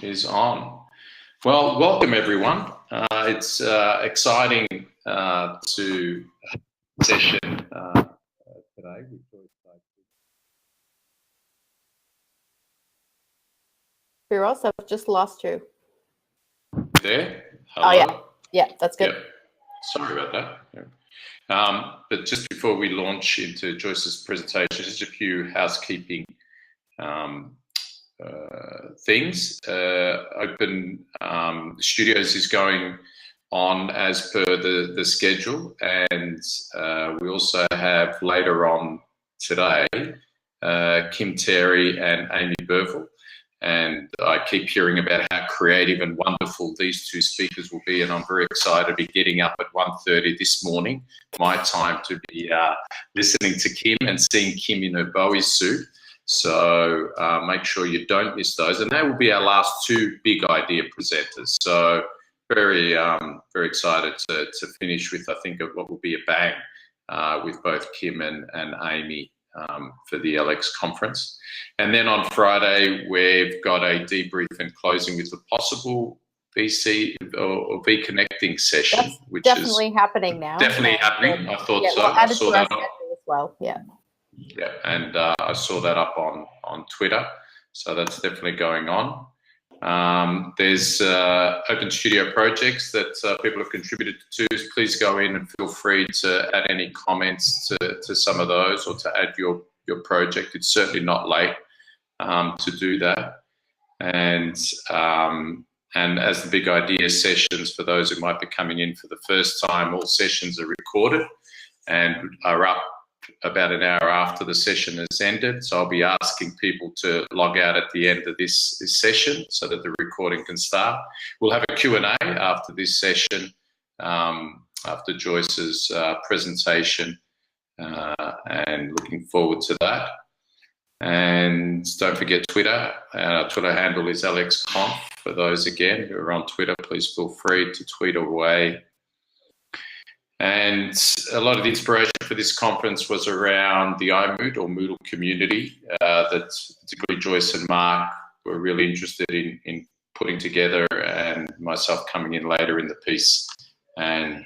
is on. Well, welcome everyone. It's exciting to session today with Joyce. Firoz, I've just lost you. There? Hello? Oh, yeah. Yeah, that's good. Yep. Sorry about that. Yeah. But just before we launch into Joyce's presentation, just a few housekeeping things. Open Studios is going on as per the schedule, and we also have later on today Kim Terry and Amy Burville. And I keep hearing about how creative and wonderful these two speakers will be, and I'm very excited to be getting up at 1:30 this morning, my time, to be listening to Kim and seeing Kim in her Bowie suit. So make sure you don't miss those. And they will be our last two big idea presenters. So very excited to finish with, I think, what will be a bang with both Kim and Amy for the LX conference. And then on Friday, we've got a debrief and closing with a possible VC or V connecting session. That's which definitely is happening now. Definitely happening. I thought yeah, so. We'll add it I saw to our that schedule as well. Yeah. Yeah, and I saw that up on Twitter, so that's definitely going on. There's open studio projects that people have contributed to. Please go in and feel free to add any comments to some of those, or to add your project. It's certainly not late to do that. And as the big idea sessions, for those who might be coming in for the first time, all sessions are recorded and are up about an hour after the session has ended. So I'll be asking people to log out at the end of this session so that the recording can start. We'll have a Q&A after this session, after Joyce's presentation, and looking forward to that. And don't forget Twitter. Our Twitter handle is LXConf. For those, again, who are on Twitter, please feel free to tweet away. And a lot of the inspiration for this conference was around the iMood or Moodle community that particularly Joyce and Mark were really interested in putting together, and myself coming in later in the piece, and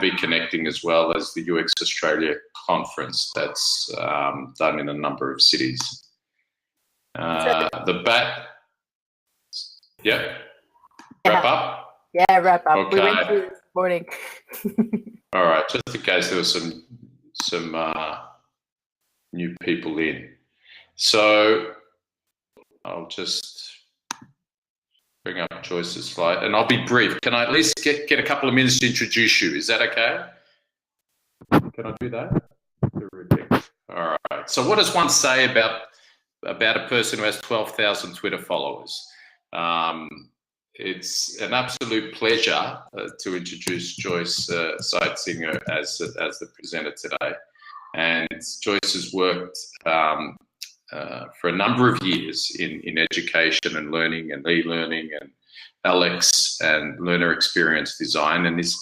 be connecting, as well as the UX Australia conference that's done in a number of cities. Wrap up? Yeah, wrap up. Okay. We went through this morning. All right, just in case there was some new people in. So I'll just bring up Joyce's slide, and I'll be brief. Can I at least get a couple of minutes to introduce you? Is that okay? Can I do that? All right. So what does one say about a person who has 12,000 Twitter followers? It's an absolute pleasure to introduce Joyce Seitzinger as the presenter today. And Joyce has worked for a number of years in education and learning and e-learning and LX and learner experience design. And this,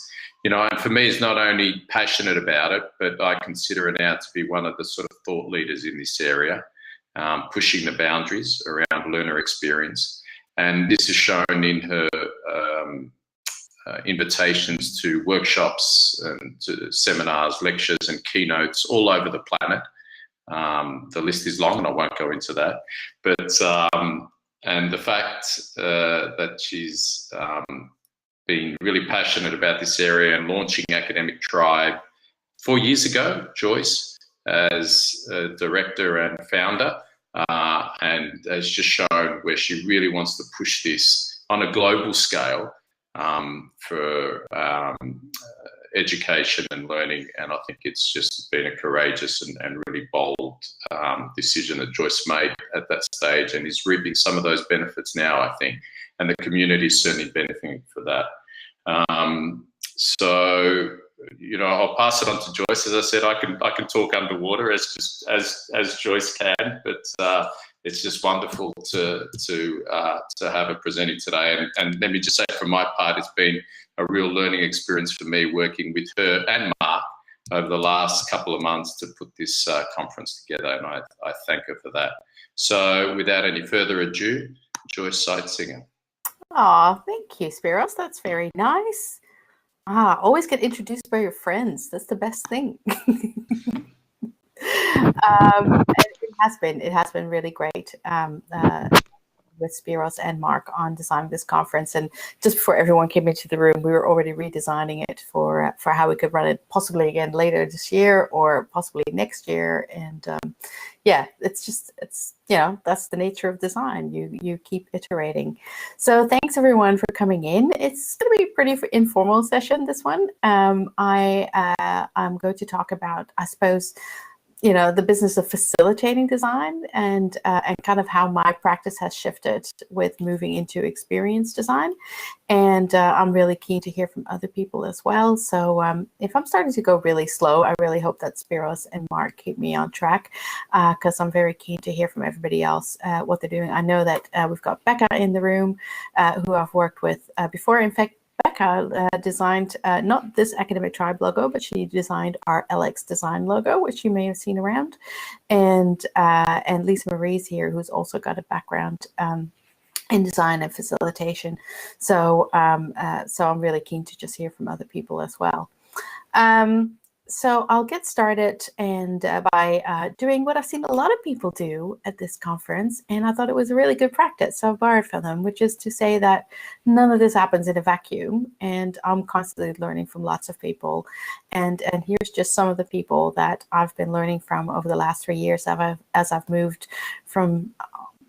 and for me, is not only passionate about it, but I consider her now to be one of the sort of thought leaders in this area, pushing the boundaries around learner experience. And this is shown in her invitations to workshops and to seminars, lectures and keynotes all over the planet. The list is long and I won't go into that. But and the fact that she's been really passionate about this area and launching Academic Tribe 4 years ago, Joyce, as a director and founder, and has just shown where she really wants to push this on a global scale for education and learning. And I think it's just been a courageous and really bold decision that Joyce made at that stage, and is reaping some of those benefits now, I think, and the community is certainly benefiting for that. So, I'll pass it on to Joyce. As I said, I can talk underwater as Joyce can, but it's just wonderful to have her presenting today. And let me just say, from my part, it's been a real learning experience for me working with her and Mark over the last couple of months to put this conference together, and I thank her for that. So, without any further ado, Joyce Seitzinger. Oh, thank you, Spiros. That's very nice. Always get introduced by your friends. That's the best thing. It has been really great. With Spiros and Mark on designing this conference. And just before everyone came into the room, we were already redesigning it for how we could run it possibly again later this year or possibly next year. And it's that's the nature of design. You keep iterating. So thanks everyone for coming in. It's going to be a pretty informal session, this one. I'm going to talk about, I suppose, the business of facilitating design and kind of how my practice has shifted with moving into experience design. And I'm really keen to hear from other people as well. So if I'm starting to go really slow, I really hope that Spiros and Mark keep me on track because I'm very keen to hear from everybody else what they're doing. I know that we've got Becca in the room who I've worked with before. In fact, Becca designed not this Academic Tribe logo, but she designed our LX Design logo, which you may have seen around. And Lisa Marie's here, who's also got a background in design and facilitation. So I'm really keen to just hear from other people as well. So I'll get started and by doing what I've seen a lot of people do at this conference, and I thought it was a really good practice, so I borrowed from them, which is to say that none of this happens in a vacuum, and I'm constantly learning from lots of people. And here's just some of the people that I've been learning from over the last 3 years as I've moved from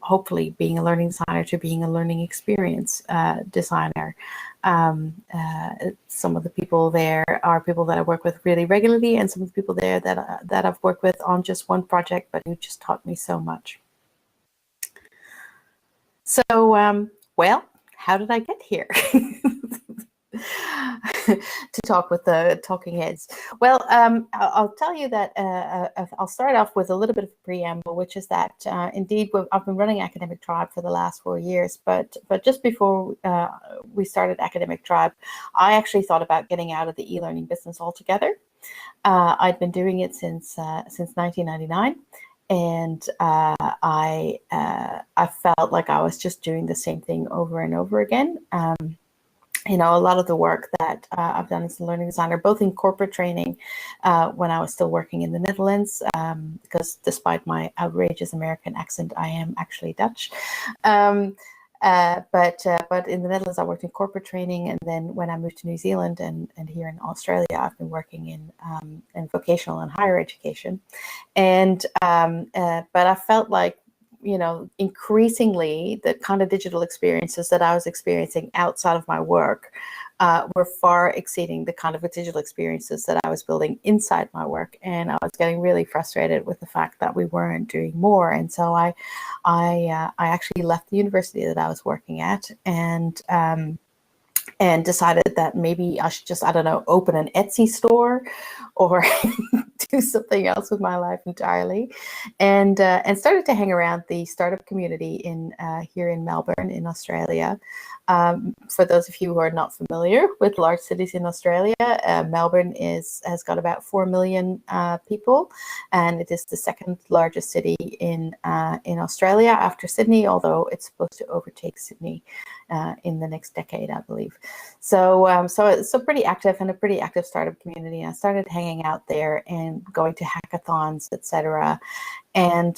hopefully being a learning designer to being a learning experience designer. Some of the people there are people that I work with really regularly, and some of the people there that I've worked with on just one project, but who just taught me so much. So, well, how did I get here? To talk with the talking heads. Well, I'll tell you that I'll start off with a little bit of a preamble, which is that indeed I've been running Academic Tribe for the last 4 years, but just before we started Academic Tribe, I actually thought about getting out of the e-learning business altogether. I'd been doing it since 1999. And I felt like I was just doing the same thing over and over again. A lot of the work that I've done as a learning designer, both in corporate training when I was still working in the Netherlands, because despite my outrageous American accent, I am actually Dutch. But in the Netherlands, I worked in corporate training, and then when I moved to New Zealand and here in Australia, I've been working in vocational and higher education. And but I felt like, increasingly the kind of digital experiences that I was experiencing outside of my work were far exceeding the kind of digital experiences that I was building inside my work. And I was getting really frustrated with the fact that we weren't doing more. And so I actually left the university that I was working at and decided that maybe I should just, open an Etsy store or do something else with my life entirely. And started to hang around the startup community here in Melbourne in Australia. For those of you who are not familiar with large cities in Australia, Melbourne has got about 4 million people, and it is the second largest city in Australia after Sydney, although it's supposed to overtake Sydney in the next decade, I believe. So pretty active, and a pretty active startup community. I started hanging out there and going to hackathons, etc. And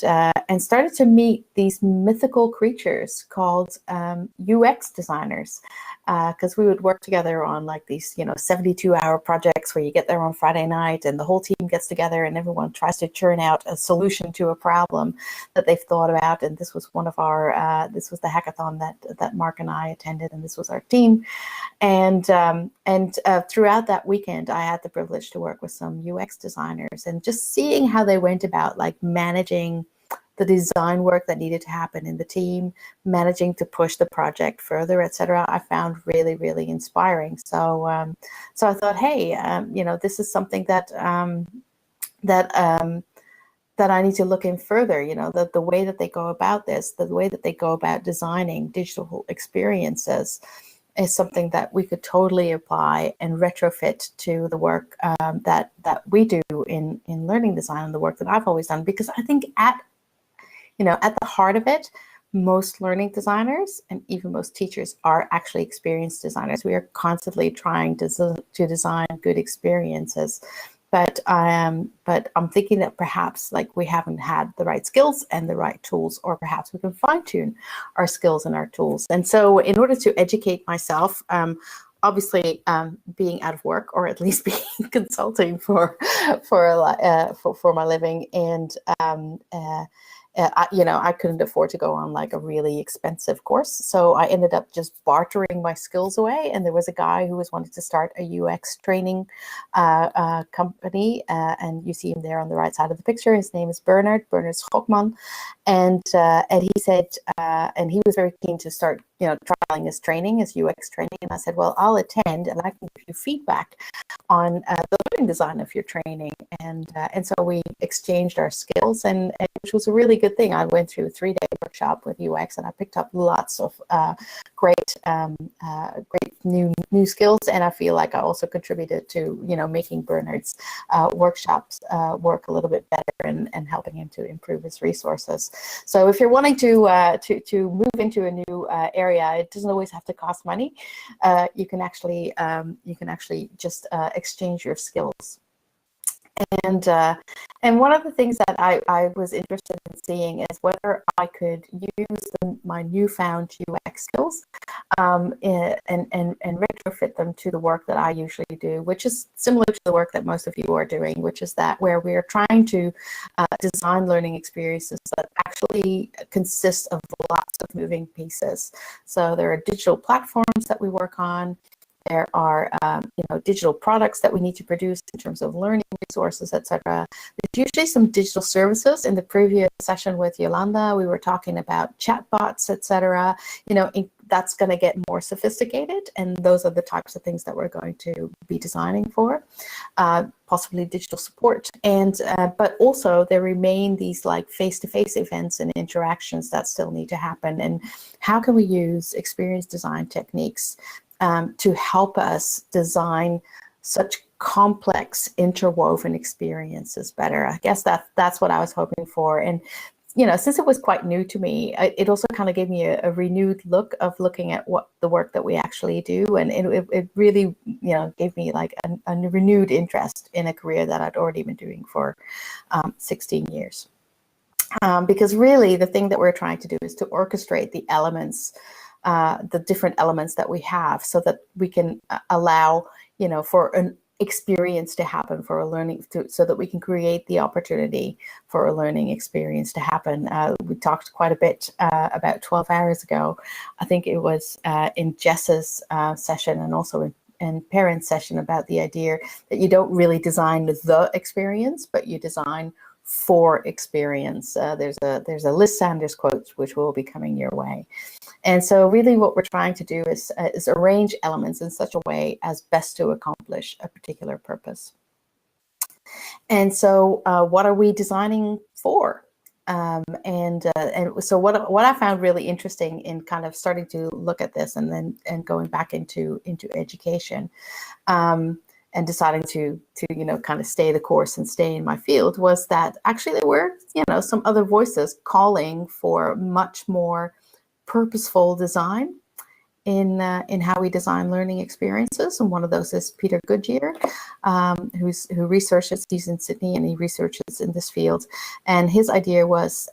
started to meet these mythical creatures called UX designers, because we would work together on like these 72-hour projects where you get there on Friday night and the whole team gets together and everyone tries to churn out a solution to a problem that they've thought about. And this was one of our this was the hackathon that Mark and I attended, and this was our team. And throughout that weekend, I had the privilege to work with some UX designers, and just seeing how they went about like managing the design work that needed to happen in the team, managing to push the project further, etc. I found really, really inspiring. So I thought, hey, this is something that I need to look in further. The way that they go about this, the way that they go about designing digital experiences, is something that we could totally apply and retrofit to the work that we do in learning design, and the work that I've always done. Because I think at the heart of it, most learning designers and even most teachers are actually experienced designers. We are constantly trying to design good experiences. But I'm thinking that perhaps like we haven't had the right skills and the right tools, or perhaps we can fine tune our skills and our tools. And so in order to educate myself, obviously being out of work, or at least being consulting for my living, and I couldn't afford to go on like a really expensive course. So I ended up just bartering my skills away. And there was a guy who was wanting to start a UX training company. And you see him there on the right side of the picture. His name is Bernard Schokman. And he said, and he was very keen to start, trialing his training, his UX training. And I said, well, I'll attend and I can give you feedback on the learning design of your training. And so we exchanged our skills, and which was a really good thing. I went through a 3-day workshop with UX, and I picked up lots of great new skills. And I feel like I also contributed to making Bernard's workshops work a little bit better, and helping him to improve his resources. So if you're wanting to move into a new area, it doesn't always have to cost money. You can actually just exchange your skills. And one of the things that I was interested in seeing is whether I could use my newfound UX skills and retrofit them to the work that I usually do, which is similar to the work that most of you are doing, which is that where we are trying to design learning experiences that actually consist of lots of moving pieces. So there are digital platforms that we work on. There are digital products that we need to produce in terms of learning resources, etc. There's usually some digital services. In the previous session with Yolanda, we were talking about chatbots, etc. That's going to get more sophisticated, and those are the types of things that we're going to be designing for. Possibly digital support, and but also there remain these like face-to-face events and interactions that still need to happen. And how can we use experience design techniques to help us design such complex interwoven experiences better? I guess that's what I was hoping for. And since it was quite new to me, it also kind of gave me a renewed look of looking at what the work that we actually do, and it really gave me like a renewed interest in a career that I'd already been doing for 16 years. Because really the thing that we're trying to do is to orchestrate the elements, the different elements that we have, so that we can allow for an experience to happen, for a learning so that we can create the opportunity for a learning experience to happen. We talked quite a bit about 12 hours ago. I think it was in Jess's session, and also in Perrin's session, about the idea that you don't really design the experience, but you design for experience. There's a Liz Sanders quote which will be coming your way. And so really what we're trying to do is arrange elements in such a way as best to accomplish a particular purpose. And so what are we designing for? And so what I found really interesting in kind of starting to look at this and going back into education, and deciding to kind of stay the course and stay in my field, was that actually there were some other voices calling for much more purposeful design in how we design learning experiences. And one of those is Peter Goodyear, who researches. He's in Sydney and he researches in this field. And his idea was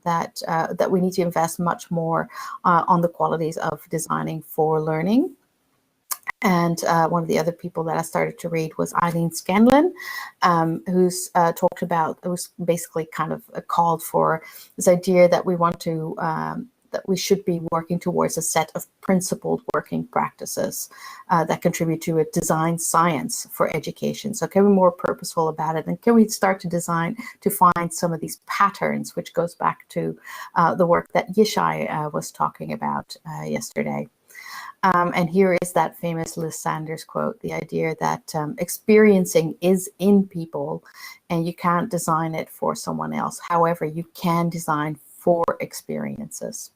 that we need to invest much more on the qualities of designing for learning. And one of the other people that I started to read was Eileen Scanlon, who's talked about, who's basically kind of called for this idea that we want to, that we should be working towards a set of principled working practices that contribute to a design science for education. So can we be more purposeful about it? And can we start to design, to find some of these patterns, which goes back to the work that Yishai was talking about yesterday. And here is that famous Liz Sanders quote, the idea that experiencing is in people and you can't design it for someone else. However, you can design for experiences.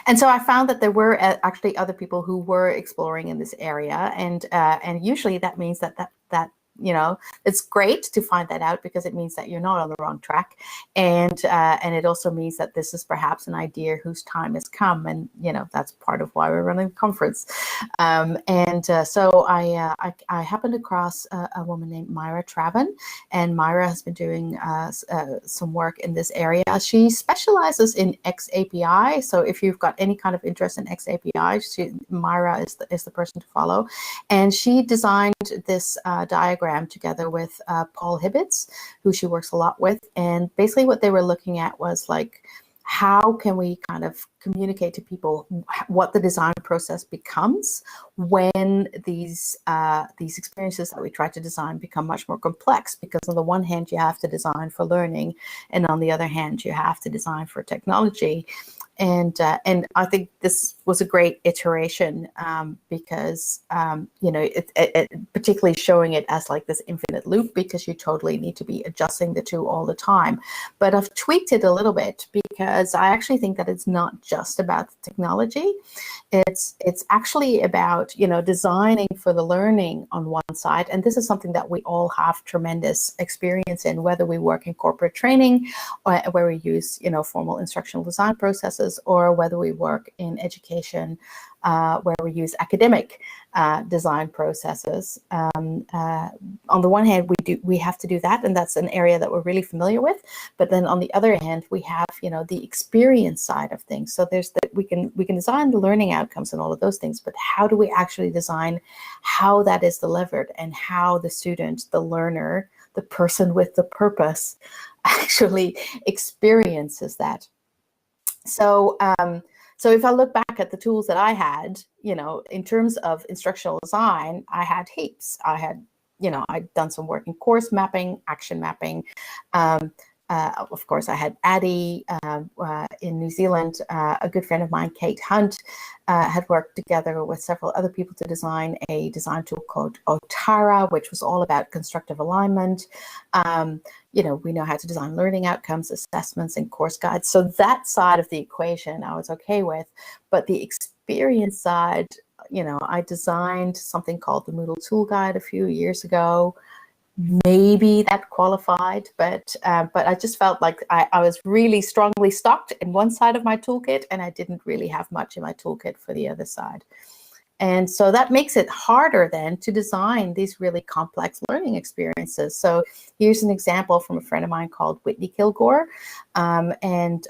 And so I found that there were actually other people who were exploring in this area, and usually that means that it's great to find that out, because it means that you're not on the wrong track, and it also means that this is perhaps an idea whose time has come, and that's part of why we're running the conference. So I happened across a woman named Myra Traven, and Myra has been doing some work in this area. She specializes in XAPI, so if you've got any kind of interest in XAPI, Myra is the person to follow. And she designed this diagram together with Paul Hibbets, who she works a lot with. And basically what they were looking at was like, how can we kind of communicate to people what the design process becomes when these experiences that we try to design become much more complex? Because on the one hand, you have to design for learning, and on the other hand, you have to design for technology. And I think this was a great iteration, because it particularly showing it as like this infinite loop, because you totally need to be adjusting the two all the time. But I've tweaked it a little bit, because I actually think that it's not just about the technology. It's actually about designing for the learning on one side, and this is something that we all have tremendous experience in, whether we work in corporate training, or where we use formal instructional design processes, or whether we work in education, where we use academic design processes. On the one hand, we have to do that, and that's an area that we're really familiar with. But then on the other hand, we have the experience side of things. So there's we can design the learning outcomes and all of those things, but how do we actually design how that is delivered, and how the student, the learner, the person with the purpose actually experiences that? So if I look back at the tools that I had, in terms of instructional design, I had heaps. I had, I'd done some work in course mapping, action mapping. Of course, I had Addie in New Zealand. A good friend of mine, Kate Hunt, had worked together with several other people to design a design tool called Otara, which was all about constructive alignment. We know how to design learning outcomes, assessments, and course guides. So that side of the equation I was okay with. But the experience side, I designed something called the Moodle Tool Guide a few years ago. Maybe that qualified, but I just felt like I was really strongly stocked in one side of my toolkit, and I didn't really have much in my toolkit for the other side. And so that makes it harder then to design these really complex learning experiences. So here's an example from a friend of mine called Whitney Kilgore. And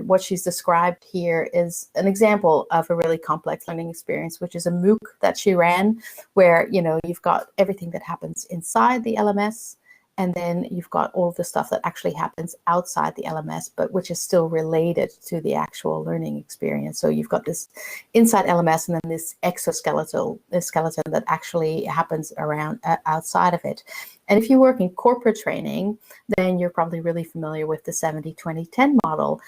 what she's described here is an example of a really complex learning experience, which is a MOOC that she ran, where, you've got everything that happens inside the LMS, and then you've got all of the stuff that actually happens outside the LMS, but which is still related to the actual learning experience. So you've got this inside LMS, and then this skeleton that actually happens around outside of it. And if you work in corporate training, then you're probably really familiar with the 70-20-10 model,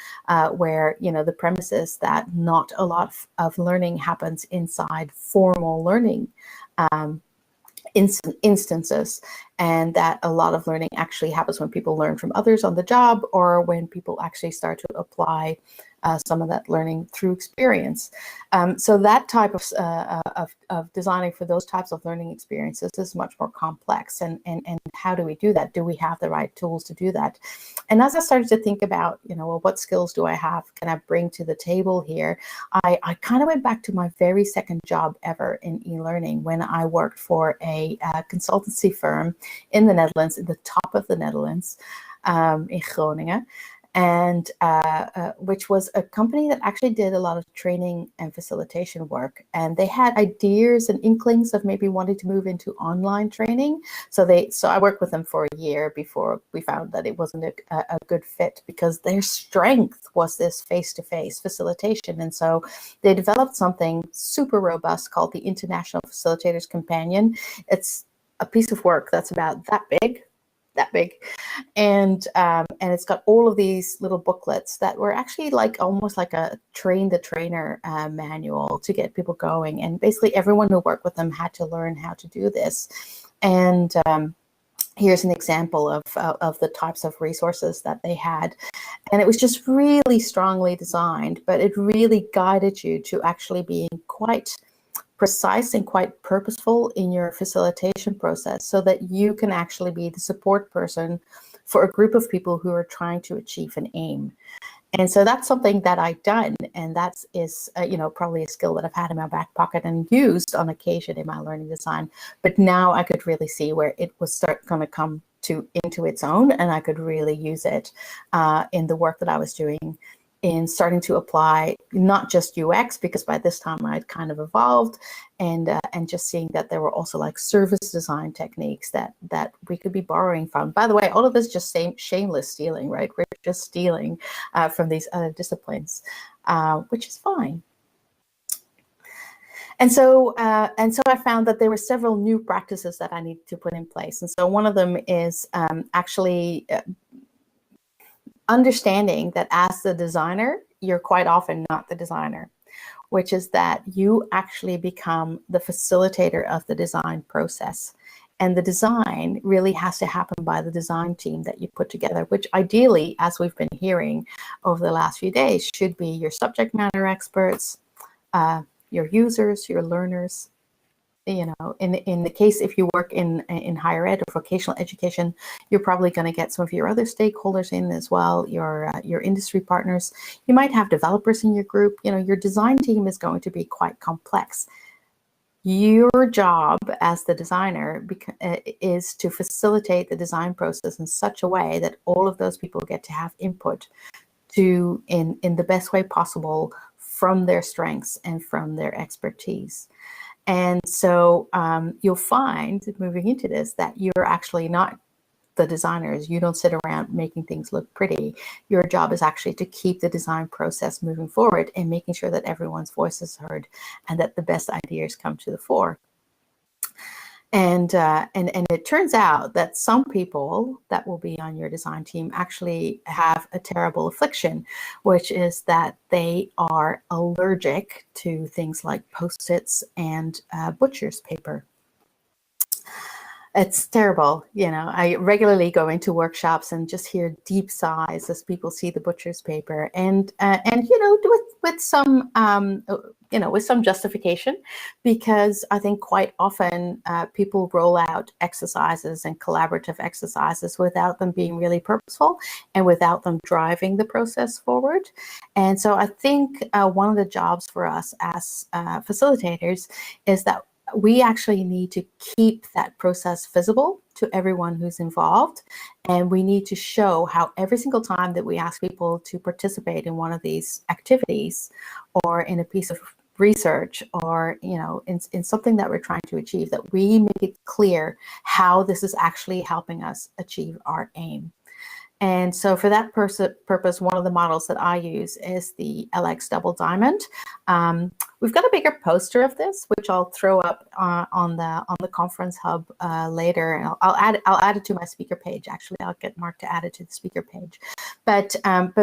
where the premise is that not a lot of learning happens inside formal learning instances, and that a lot of learning actually happens when people learn from others on the job, or when people actually start to apply some of that learning through experience. So that type of designing for those types of learning experiences is much more complex. And how do we do that? Do we have the right tools to do that? And as I started to think about, well, what skills do I have, can I bring to the table here? I kind of went back to my very second job ever in e-learning, when I worked for a consultancy firm in the Netherlands, in the top of the Netherlands, in Groningen. And which was a company that actually did a lot of training and facilitation work. And they had ideas and inklings of maybe wanting to move into online training. So I worked with them for a year before we found that it wasn't a good fit, because their strength was this face-to-face facilitation. And so they developed something super robust called the International Facilitators Companion. It's a piece of work that's about that big, and it's got all of these little booklets that were actually almost like a train the trainer manual to get people going. And basically everyone who worked with them had to learn how to do this. And here's an example of the types of resources that they had. And it was just really strongly designed, but it really guided you to actually being quite precise and quite purposeful in your facilitation process so that you can actually be the support person for a group of people who are trying to achieve an aim. And so that's something that I've done, and that is, probably a skill that I've had in my back pocket and used on occasion in my learning design. But now I could really see where it was going to come into its own, and I could really use it in the work that I was doing in starting to apply not just UX, because by this time I'd kind of evolved, and just seeing that there were also like service design techniques that we could be borrowing from. By the way, all of this just shameless stealing, right? We're just stealing from these other disciplines, which is fine. And so I found that there were several new practices that I needed to put in place. And so one of them is actually understanding that as the designer, you're quite often not the designer, which is that you actually become the facilitator of the design process. And the design really has to happen by the design team that you put together, which ideally, as we've been hearing over the last few days, should be your subject matter experts, your users, your learners. In the case, if you work in higher ed or vocational education, you're probably going to get some of your other stakeholders in as well, your industry partners. You might have developers in your group. Your design team is going to be quite complex. Your job as the designer is to facilitate the design process in such a way that all of those people get to have input in the best way possible from their strengths and from their expertise. And so you'll find, moving into this, that you're actually not the designers. You don't sit around making things look pretty. Your job is actually to keep the design process moving forward and making sure that everyone's voice is heard and that the best ideas come to the fore. And it turns out that some people that will be on your design team actually have a terrible affliction, which is that they are allergic to things like Post-its and butcher's paper. It's terrible. I regularly go into workshops and just hear deep sighs as people see the butcher's paper, and with some with some justification, because I think quite often people roll out exercises and collaborative exercises without them being really purposeful and without them driving the process forward. And so I think one of the jobs for us as facilitators is that we actually need to keep that process visible to everyone who's involved. And we need to show how every single time that we ask people to participate in one of these activities or in a piece of research or, in something that we're trying to achieve, that we make it clear how this is actually helping us achieve our aim. And so for that purpose, one of the models that I use is the LX Double Diamond. We've got a bigger poster of this, which I'll throw up on the conference hub later. And I'll add it to my speaker page. Actually, I'll get Mark to add it to the speaker page. But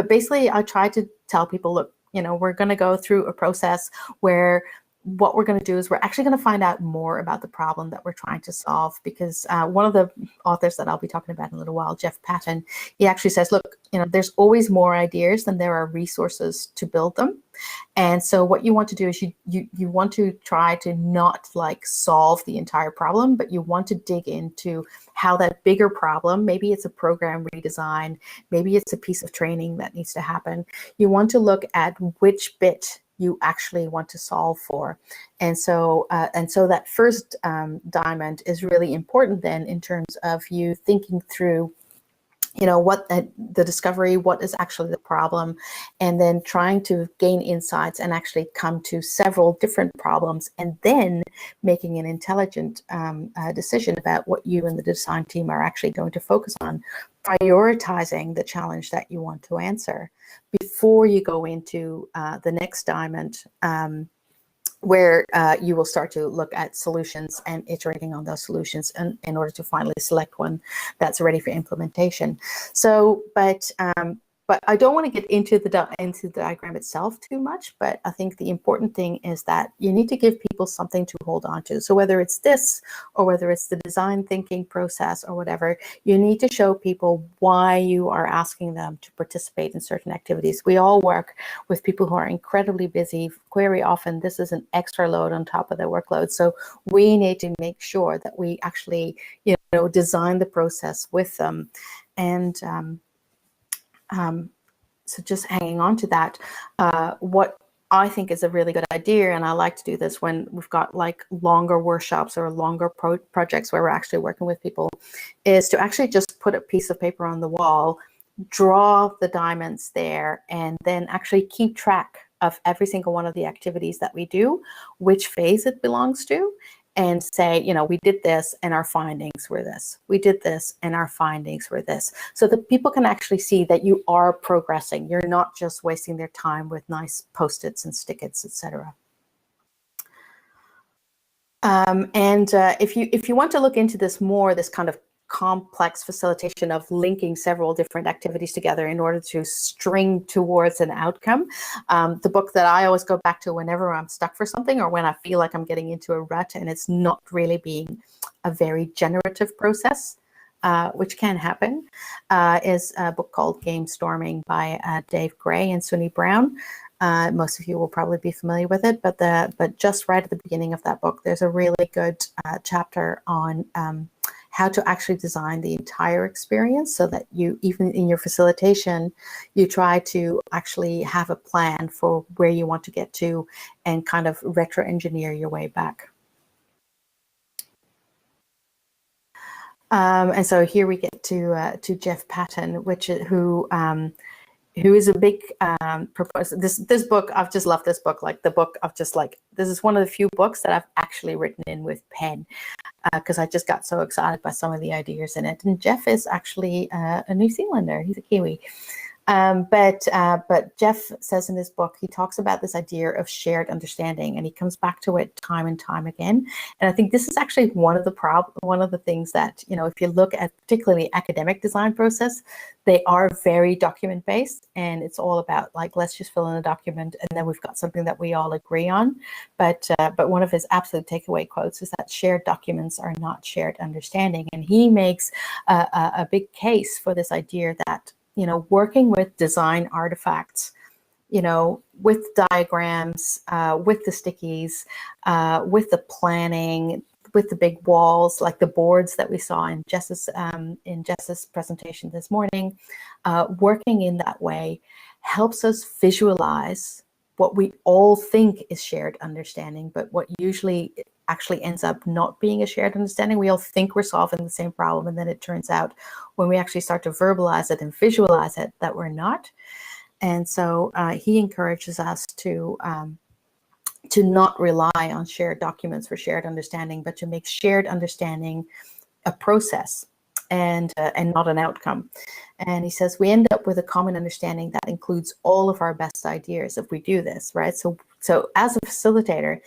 basically, I try to tell people, look, we're going to go through a process where what we're going to do is we're actually going to find out more about the problem that we're trying to solve, because one of the authors that I'll be talking about in a little while, Jeff Patton, he actually says, look, there's always more ideas than there are resources to build them. And so what you want to do is you want to try to not solve the entire problem, but you want to dig into how that bigger problem, maybe it's a program redesign, maybe it's a piece of training that needs to happen. You want to look at which bit you actually want to solve for. And so that first diamond is really important then in terms of you thinking through what the discovery, what is actually the problem, and then trying to gain insights and actually come to several different problems, and then making an intelligent decision about what you and the design team are actually going to focus on, prioritizing the challenge that you want to answer before you go into the next diamond, where you will start to look at solutions and iterating on those solutions in order to finally select one that's ready for implementation. So, but but I don't want to get into the diagram itself too much, but I think the important thing is that you need to give people something to hold on to. So whether it's this or whether it's the design thinking process or whatever, you need to show people why you are asking them to participate in certain activities. We all work with people who are incredibly busy. Very often this is an extra load on top of their workload. So we need to make sure that we actually, design the process with them. And so just hanging on to that, what I think is a really good idea, and I like to do this when we've got like longer workshops or longer projects where we're actually working with people, is to actually just put a piece of paper on the wall, draw the diamonds there, and then actually keep track of every single one of the activities that we do, which phase it belongs to, and say, we did this and our findings were this. We did this and our findings were this. So that people can actually see that you are progressing. You're not just wasting their time with nice Post-its and stick-its, etc. If you want to look into this more, this kind of complex facilitation of linking several different activities together in order to string towards an outcome. The book that I always go back to whenever I'm stuck for something or when I feel like I'm getting into a rut and it's not really being a very generative process, which can happen, is a book called Game Storming by Dave Gray and Sunny Brown. Most of you will probably be familiar with it, but just right at the beginning of that book, there's a really good chapter on how to actually design the entire experience so that you, even in your facilitation, you try to actually have a plan for where you want to get to and kind of retro-engineer your way back. And so here we get to Jeff Patton, who is a big proposer. This book, I've just loved this book. Like the book, this is one of the few books that I've actually written in with pen because I just got so excited by some of the ideas in it. And Jeff is actually a New Zealander. He's a Kiwi. But Jeff says in this book, he talks about this idea of shared understanding, and he comes back to it time and time again. And I think this is actually one of the things that, if you look at particularly academic design process, they are very document based, and it's all about like, let's just fill in a document and then we've got something that we all agree on. But one of his absolute takeaway quotes is that shared documents are not shared understanding. And he makes a big case for this idea that, working with design artifacts, with diagrams, with the stickies, with the planning, with the big walls, like the boards that we saw in Jess's presentation this morning, working in that way helps us visualize what we all think is shared understanding, but what usually actually ends up not being a shared understanding. We all think we're solving the same problem, and then it turns out when we actually start to verbalize it and visualize it that we're not. And so he encourages us to not rely on shared documents for shared understanding, but to make shared understanding a process and not an outcome. And he says we end up with a common understanding that includes all of our best ideas if we do this, right? So as a facilitator,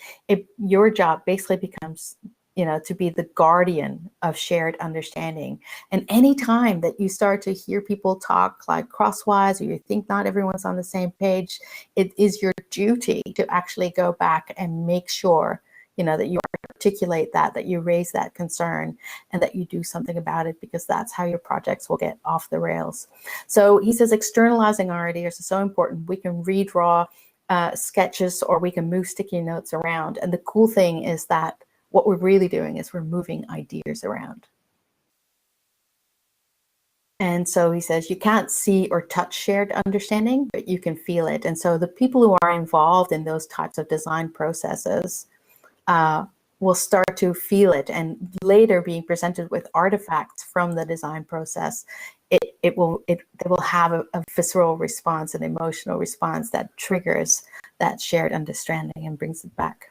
your job basically becomes, to be the guardian of shared understanding. And any time that you start to hear people talk like crosswise, or you think not everyone's on the same page, it is your duty to actually go back and make sure, that you articulate that you raise that concern, and that you do something about it, because that's how your projects will get off the rails. So he says externalizing our ideas is so important. We can redraw sketches, or we can move sticky notes around. And the cool thing is that what we're really doing is we're moving ideas around. And so he says you can't see or touch shared understanding, but you can feel it. And so the people who are involved in those types of design processes will start to feel it, and later being presented with artifacts from the design process, they will have a visceral response, an emotional response that triggers that shared understanding and brings it back.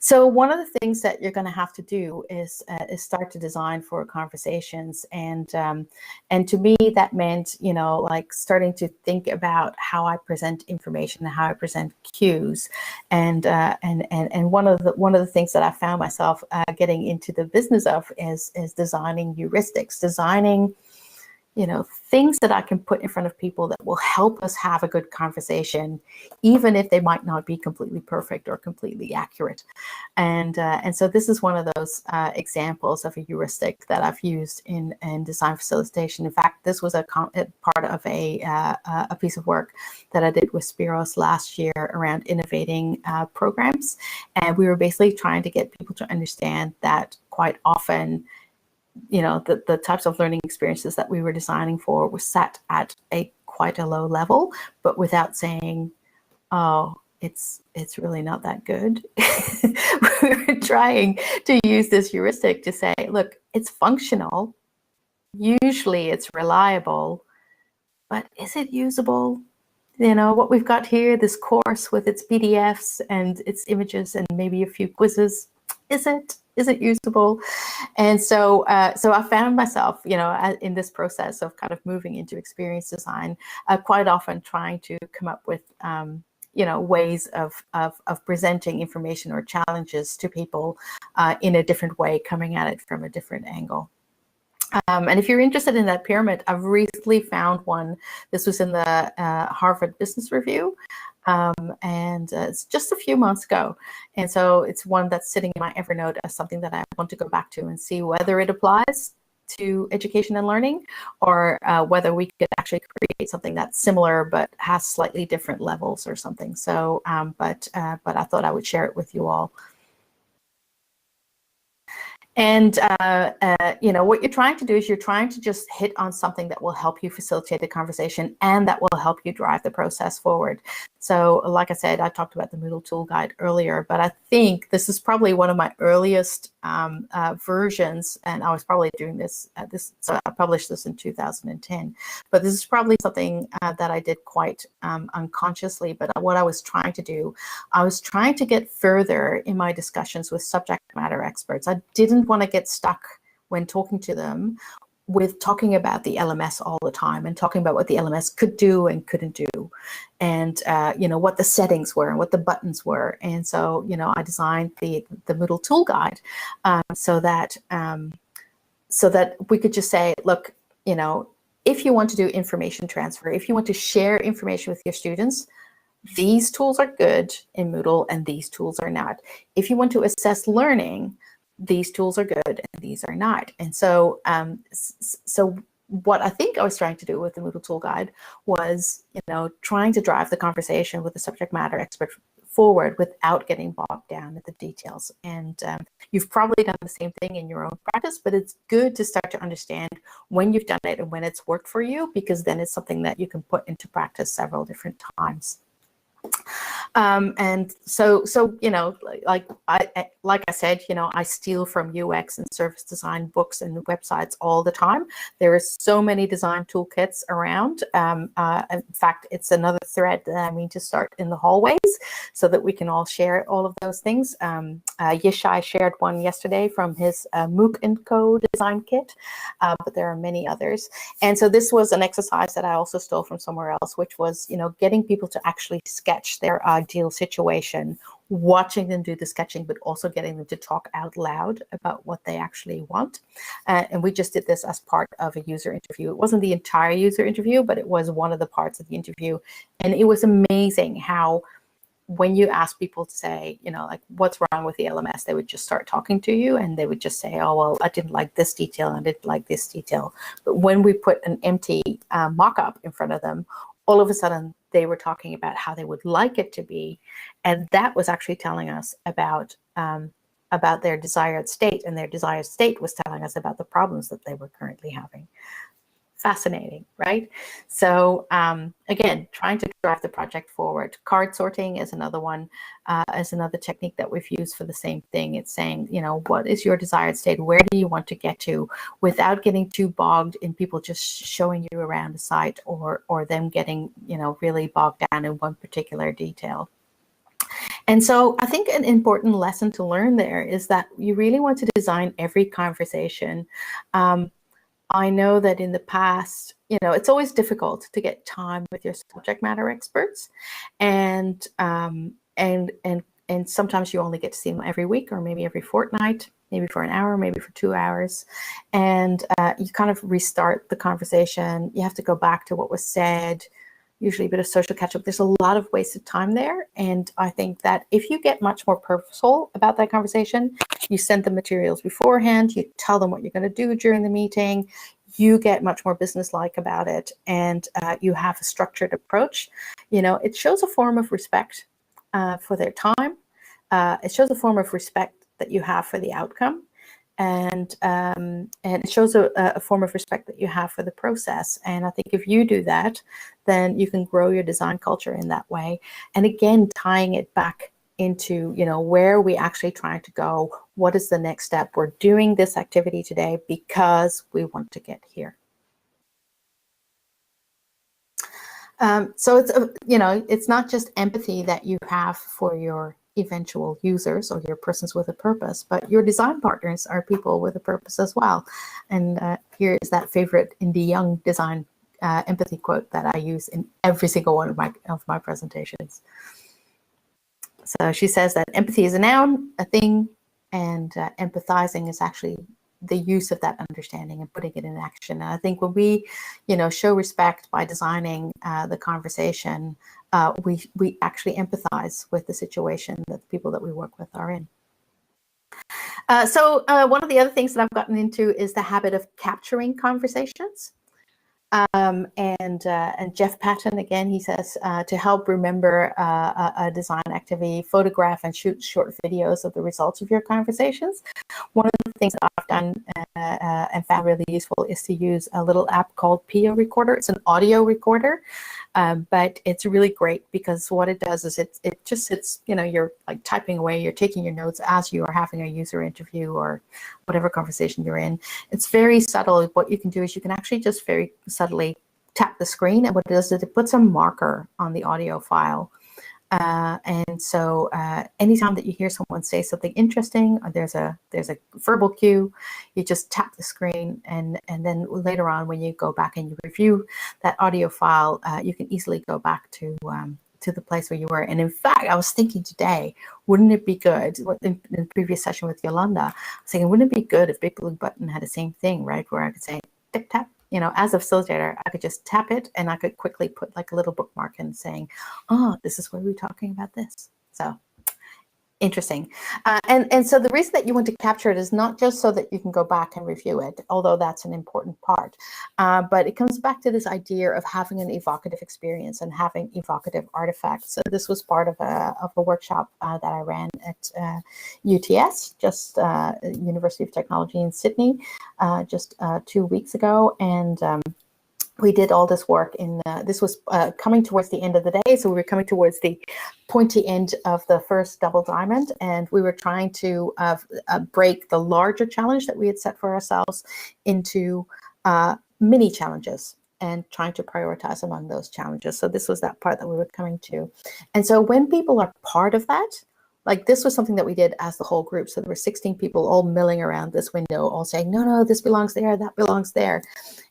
So one of the things that you're going to have to do is start to design for conversations, and to me that meant like starting to think about how I present information and how I present cues, and one of the things that I found myself getting into the business of is designing heuristics, designing things that I can put in front of people that will help us have a good conversation, even if they might not be completely perfect or completely accurate. And so this is one of those examples of a heuristic that I've used in design facilitation. In fact, this was a part of a piece of work that I did with Spiros last year around innovating programs. And we were basically trying to get people to understand that quite often, the types of learning experiences that we were designing for were set at quite a low level, but without saying, oh, it's really not that good. We were trying to use this heuristic to say, look, it's functional. Usually it's reliable, but is it usable? What we've got here, this course with its PDFs and its images and maybe a few quizzes, is it usable? And so I found myself, in this process of kind of moving into experience design, quite often trying to come up with, ways of presenting information or challenges to people in a different way, coming at it from a different angle. And if you're interested in that pyramid, I've recently found one. This was in the Harvard Business Review. And it's just a few months ago. And so it's one that's sitting in my Evernote as something that I want to go back to and see whether it applies to education and learning, or whether we could actually create something that's similar but has slightly different levels or something. So, but I thought I would share it with you all. And, what you're trying to do is you're trying to just hit on something that will help you facilitate the conversation and that will help you drive the process forward. So like I said, I talked about the Moodle Tool Guide earlier, but I think this is probably one of my earliest versions, and I was probably doing this, so I published this in 2010, but this is probably something that I did quite unconsciously. But what I was trying to do, I was trying to get further in my discussions with subject matter experts. I didn't want to get stuck when talking to them with talking about the LMS all the time and talking about what the LMS could do and couldn't do, and what the settings were and what the buttons were. And so I designed the Moodle Tool Guide so that we could just say, look, if you want to do information transfer, if you want to share information with your students, these tools are good in Moodle and these tools are not. If you want to assess learning, these tools are good and these are not. And so what I think I was trying to do with the Moodle Tool Guide was, trying to drive the conversation with the subject matter expert forward without getting bogged down in the details. And you've probably done the same thing in your own practice, but it's good to start to understand when you've done it and when it's worked for you, because then it's something that you can put into practice several different times. And so like I said, I steal from UX and service design books and websites all the time. There are so many design toolkits around. In fact, it's another thread that I mean to start in the hallways so that we can all share all of those things. Yishai shared one yesterday from his MOOC & Co design kit, but there are many others. And so this was an exercise that I also stole from somewhere else, which was, getting people to actually sketch their ideal situation, watching them do the sketching, but also getting them to talk out loud about what they actually want. And we just did this as part of a user interview. It wasn't the entire user interview, but it was one of the parts of the interview. And it was amazing how when you ask people to say, like, what's wrong with the LMS, they would just start talking to you and they would just say, oh, well, I didn't like this detail and I didn't like this detail. But when we put an empty mock-up in front of them, all of a sudden they were talking about how they would like it to be. And that was actually telling us about their desired state, and their desired state was telling us about the problems that they were currently having. Fascinating, right? So again, trying to drive the project forward. Card sorting is another one, is another technique that we've used for the same thing. It's saying, what is your desired state? Where do you want to get to, without getting too bogged in people just showing you around the site, or them getting, really bogged down in one particular detail. And so I think an important lesson to learn there is that you really want to design every conversation. I know that in the past, it's always difficult to get time with your subject matter experts, and and sometimes you only get to see them every week or maybe every fortnight, maybe for an hour, maybe for 2 hours. And you kind of restart the conversation. You have to go back to what was said, usually a bit of social catch-up. There's a lot of wasted time there. And I think that if you get much more purposeful about that conversation, you send the materials beforehand, you tell them what you're going to do during the meeting, you get much more business-like about it, and you have a structured approach. It shows a form of respect for their time. It shows a form of respect that you have for the outcome, and it shows a form of respect that you have for the process. And I think if you do that, then you can grow your design culture in that way. And again, tying it back into, where are we actually trying to go? What is the next step? We're doing this activity today because we want to get here. So it's, it's not just empathy that you have for your eventual users or your persons with a purpose, but your design partners are people with a purpose as well. And here is that favorite Indie Young design empathy quote that I use in every single one of my presentations. So she says that empathy is a noun, a thing, and empathizing is actually the use of that understanding and putting it in action. And I think when we, show respect by designing the conversation, we actually empathize with the situation that the people that we work with are in. So one of the other things that I've gotten into is the habit of capturing conversations. And Jeff Patton, again, he says, to help remember a design activity, photograph and shoot short videos of the results of your conversations. One of the things that I've done and found really useful is to use a little app called PO Recorder. It's an audio recorder, but it's really great because what it does is it just sits, you're like typing away, you're taking your notes as you are having a user interview or whatever conversation you're in. It's very subtle. What you can do is you can actually just very subtly tap the screen, and what it does is it puts a marker on the audio file. And so anytime that you hear someone say something interesting, or there's a verbal cue, you just tap the screen, and then later on when you go back and you review that audio file, you can easily go back to the place where you were. And in fact, I was thinking today, wouldn't it be good, in the previous session with Yolanda, I was thinking, wouldn't it be good if Big Blue Button had the same thing, right? Where I could say, tip, tap, as a facilitator, I could just tap it and I could quickly put like a little bookmark in saying, oh, this is where we were talking about this. So interesting. And so the reason that you want to capture it is not just so that you can go back and review it, although that's an important part, but it comes back to this idea of having an evocative experience and having evocative artifacts. So this was part of a workshop that I ran at UTS, just University of Technology in Sydney, just 2 weeks ago. And we did all this work in, this was coming towards the end of the day. So we were coming towards the pointy end of the first double diamond. And we were trying to break the larger challenge that we had set for ourselves into mini challenges and trying to prioritize among those challenges. So this was that part that we were coming to. And so when people are part of that, like this was something that we did as the whole group. So there were 16 people all milling around this window, all saying, no, this belongs there, that belongs there.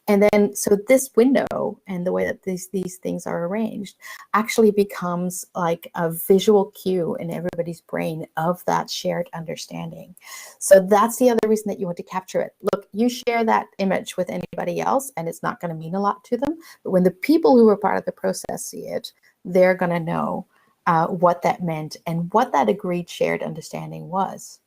And then, so this window and the way that these things are arranged actually becomes like a visual cue in everybody's brain of that shared understanding. So that's the other reason that you want to capture it. Look, you share that image with anybody else and it's not going to mean a lot to them. But when the people who are part of the process see it, they're going to know what that meant and what that agreed shared understanding was.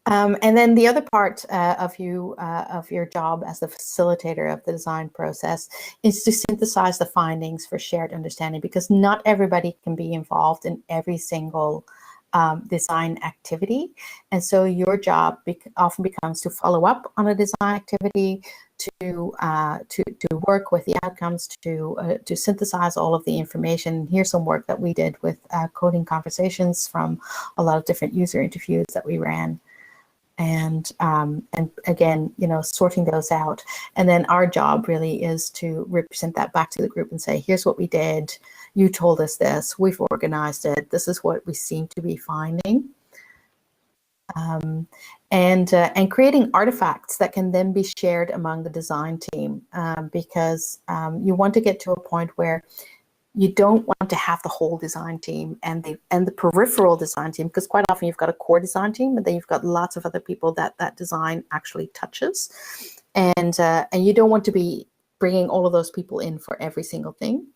And then the other part of your job as the facilitator of the design process is to synthesize the findings for shared understanding, because not everybody can be involved in every single design activity. And so your job often becomes to follow up on a design activity, to work with the outcomes, to synthesize all of the information. Here's some work that we did with coding conversations from a lot of different user interviews that we ran. And again, sorting those out. And then our job really is to represent that back to the group and say, here's what we did. You told us this. We've organized it. This is what we seem to be finding. And creating artifacts that can then be shared among the design team, because you want to get to a point where you don't want to have the whole design team and the peripheral design team, because quite often you've got a core design team, and then you've got lots of other people that design actually touches, and you don't want to be bringing all of those people in for every single thing.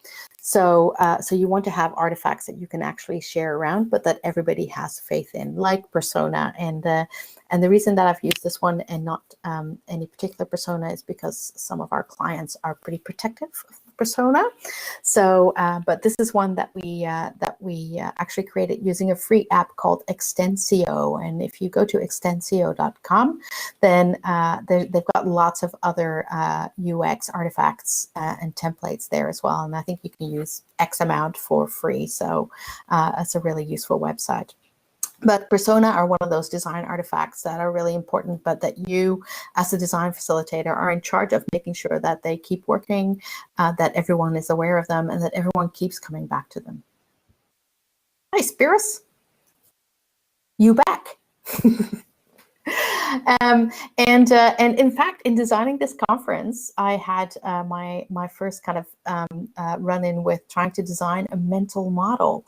So you want to have artifacts that you can actually share around, but that everybody has faith in, like Persona. And the reason that I've used this one and not any particular Persona is because some of our clients are pretty protective of Persona. So, but this is one that we actually created using a free app called Extensio. And if you go to extensio.com, then they've got lots of other UX artifacts and templates there as well. And I think you can use X amount for free. So it's a really useful website. But Persona are one of those design artifacts that are really important, but that you, as a design facilitator, are in charge of making sure that they keep working, that everyone is aware of them, and that everyone keeps coming back to them. Hi, Spiros. You back. And in fact, in designing this conference, I had my first kind of run-in with trying to design a mental model.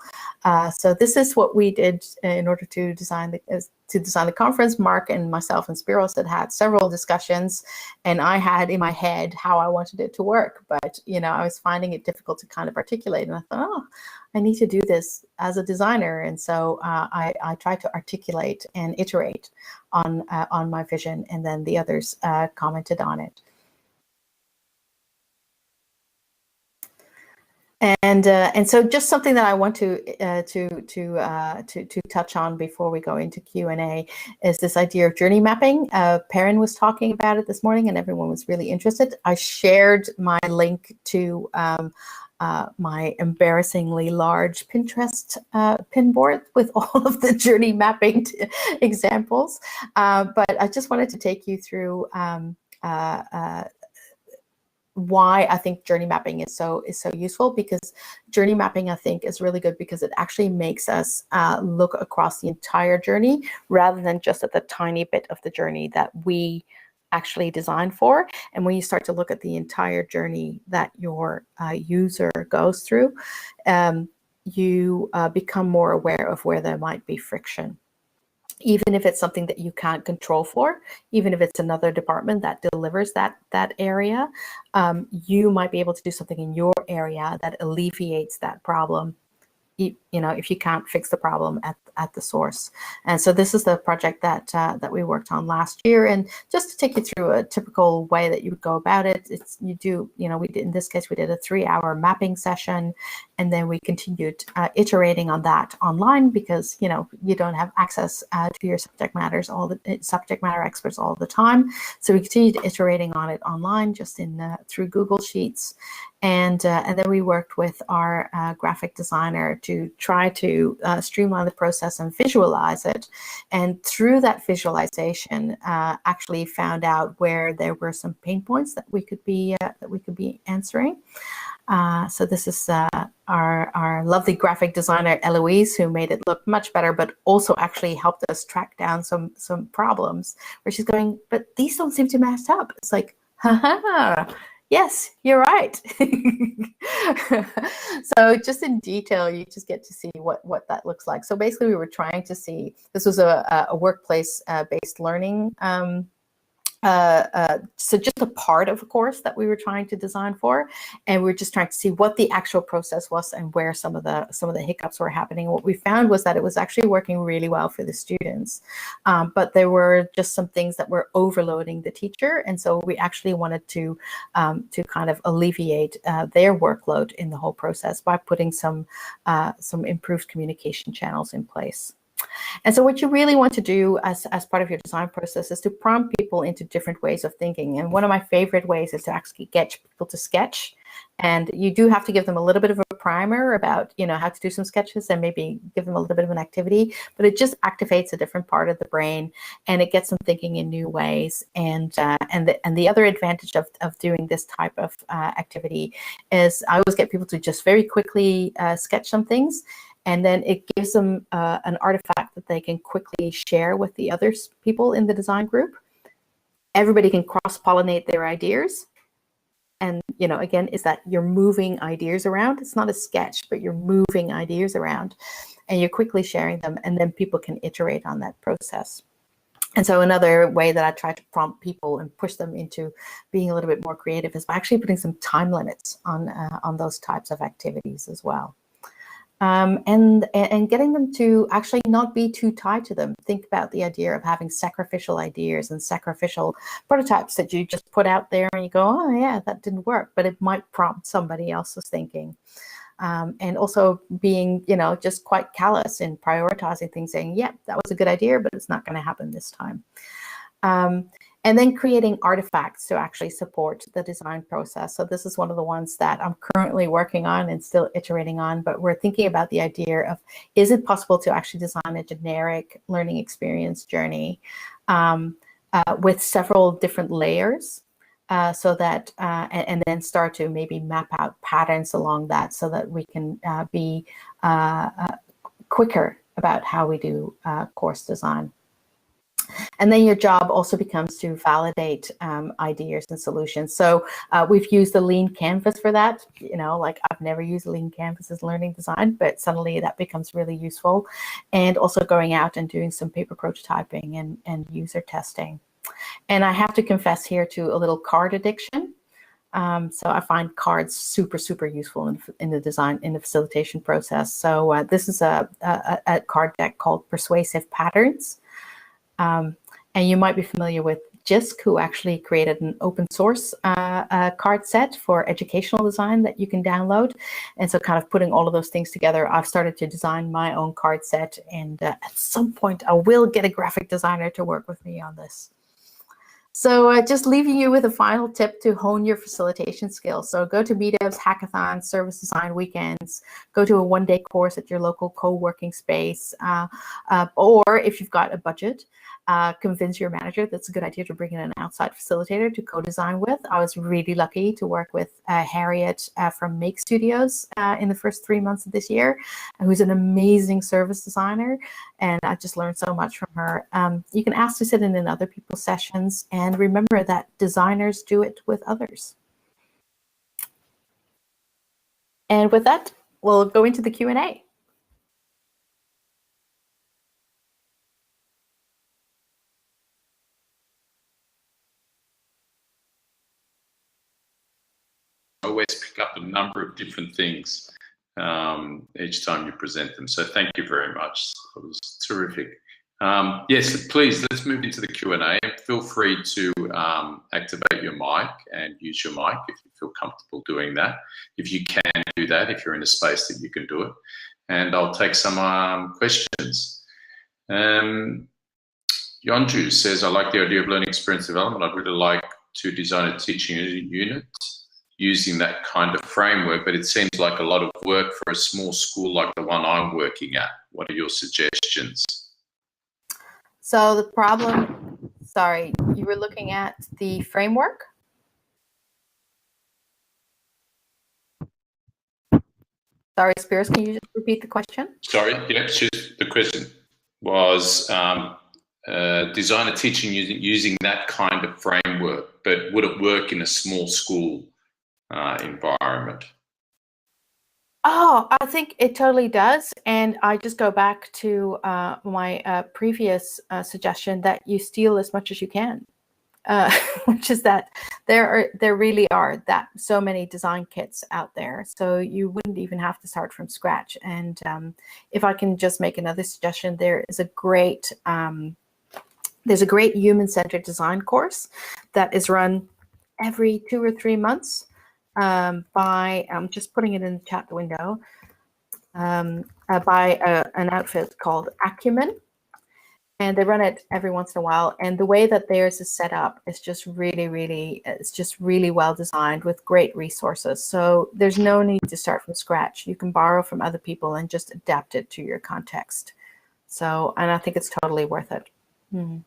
So this is what we did in order to design the conference. Mark and myself and Spiros had several discussions, and I had in my head how I wanted it to work, but I was finding it difficult to kind of articulate, and I thought, oh, I need to do this as a designer. And so I tried to articulate and iterate on my vision, and then the others commented on it. And so just something that I want to touch on before we go into Q&A is this idea of journey mapping. Perrin was talking about it this morning, and everyone was really interested. I shared my link to my embarrassingly large Pinterest pinboard with all of the journey mapping examples. But I just wanted to take you through why I think journey mapping is so useful, because journey mapping, I think, is really good because it actually makes us look across the entire journey rather than just at the tiny bit of the journey that we actually designed for. And when you start to look at the entire journey that your user goes through, you become more aware of where there might be friction. Even if it's something that you can't control for, even if it's another department that delivers that area, you might be able to do something in your area that alleviates that problem, if you can't fix the problem at the source. And so this is the project that we worked on last year. And just to take you through a typical way that you would go about it, we did, in this case, we did a 3-hour mapping session, and then we continued iterating on that online, because you don't have access to your subject matter experts all the time. So we continued iterating on it online, just through Google Sheets. And then we worked with our graphic designer to try to streamline the process and visualize it. And through that visualization, actually found out where there were some pain points that we could be answering. So this is our lovely graphic designer, Eloise, who made it look much better, but also actually helped us track down some problems where she's going, but these don't seem to match up. It's like, haha. Yes, you're right. So just in detail, you just get to see what that looks like. So basically, we were trying to see, this was a workplace-based learning. So just a part of a course that we were trying to design for, and we were just trying to see what the actual process was and where some of the hiccups were happening. What we found was that it was actually working really well for the students, but there were just some things that were overloading the teacher, and so we actually wanted to kind of alleviate their workload in the whole process by putting some improved communication channels in place. And so what you really want to do as part of your design process is to prompt people into different ways of thinking. And one of my favorite ways is to actually get people to sketch. And you do have to give them a little bit of a primer about, how to do some sketches, and maybe give them a little bit of an activity, but it just activates a different part of the brain, and it gets them thinking in new ways. And the other advantage of doing this type of activity is I always get people to just very quickly sketch some things. And then it gives them an artifact that they can quickly share with the other people in the design group. Everybody can cross-pollinate their ideas. And, again, is that you're moving ideas around. It's not a sketch, but you're moving ideas around and you're quickly sharing them, and then people can iterate on that process. And so another way that I try to prompt people and push them into being a little bit more creative is by actually putting some time limits on those types of activities as well. And getting them to actually not be too tied to them. Think about the idea of having sacrificial ideas and sacrificial prototypes that you just put out there and you go, oh yeah, that didn't work, but it might prompt somebody else's thinking. And also being, just quite callous in prioritizing things, saying, yeah, that was a good idea, but it's not going to happen this time. And then creating artifacts to actually support the design process. So this is one of the ones that I'm currently working on and still iterating on, but we're thinking about the idea of, is it possible to actually design a generic learning experience journey with several different layers? So that, and then start to maybe map out patterns along that so that we can be quicker about how we do course design. And then your job also becomes to validate ideas and solutions. So we've used the lean canvas for that. Like I've never used lean canvas as learning design, but suddenly that becomes really useful. And also going out and doing some paper prototyping and user testing. And I have to confess here to a little card addiction. So I find cards super, super useful in the design, in the facilitation process. So this is a card deck called Persuasive Patterns. And you might be familiar with JISC, who actually created an open source card set for educational design that you can download. And so kind of putting all of those things together, I've started to design my own card set. And at some point, I will get a graphic designer to work with me on this. So just leaving you with a final tip to hone your facilitation skills. So go to meetups, hackathons, service design weekends, go to a one-day course at your local co-working space, or if you've got a budget, convince your manager that's a good idea to bring in an outside facilitator to co-design with. I was really lucky to work with Harriet from Make Studios in the first 3 months of this year, who's an amazing service designer, and I just learned so much from her. You can ask to sit in other people's sessions, and remember that designers do it with others. And with that, we'll go into the Q&A. Always pick up a number of different things each time you present them. So thank you very much. It was terrific. Yes, please, let's move into the Q&A. Feel free to activate your mic and use your mic if you feel comfortable doing that. If you can do that, if you're in a space that you can do it. And I'll take some questions. Yonju says, I like the idea of learning experience development. I'd really like to design a teaching unit using that kind of framework, but it seems like a lot of work for a small school like the one I'm working at. What are your suggestions? So the problem, sorry, you were looking at the framework? Sorry, Spiros, can you just repeat the question? Sorry, yeah, the question was design a teaching using that kind of framework, but would it work in a small school environment? Oh, I think it totally does. And I just go back to my previous suggestion that you steal as much as you can, which is that there really are that so many design kits out there. So you wouldn't even have to start from scratch. And if I can just make another suggestion, there's a great human-centered design course that is run every 2 or 3 months. By, I'm just putting it in the chat window, by an outfit called Acumen, and they run it every once in a while. And the way that theirs is set up is just really well designed with great resources. So there's no need to start from scratch. You can borrow from other people and just adapt it to your context. So, and I think it's totally worth it. Mm-hmm.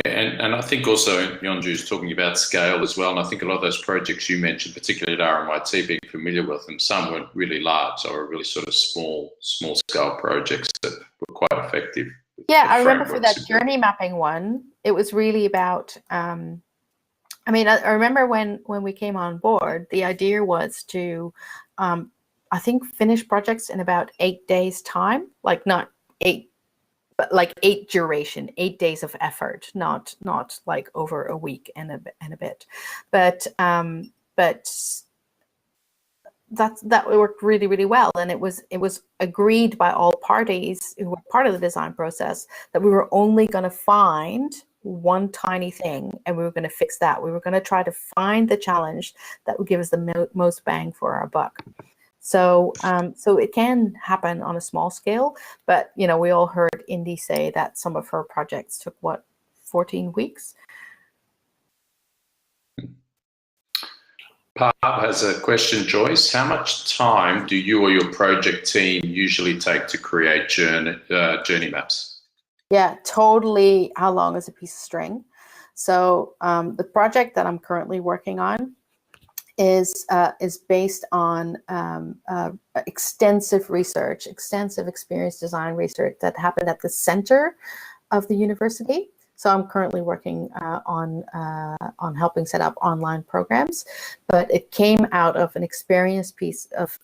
Yeah, and I think also Yonju is talking about scale as well. And I think a lot of those projects you mentioned, particularly at RMIT, being familiar with them, some were really large or really sort of small scale projects that were quite effective. Yeah, I remember for that journey mapping one, it was really about I mean, I remember when we came on board, the idea was to, I think, finish projects in about 8 days time, like not 8, but like 8 duration, 8 days of effort, not like over a week and a bit, but that worked really, really well, and it was agreed by all parties who were part of the design process that we were only going to find one tiny thing, and we were going to fix that. We were going to try to find the challenge that would give us the most bang for our buck. So so it can happen on a small scale, but we all heard Indy say that some of her projects took 14 weeks. Parb has a question, Joyce. How much time do you or your project team usually take to create journey maps? Yeah, totally. How long is a piece of string? So the project that I'm currently working on is based on extensive research, extensive experience design research that happened at the center of the university. So I'm currently working on helping set up online programs, but it came out of an extensive piece of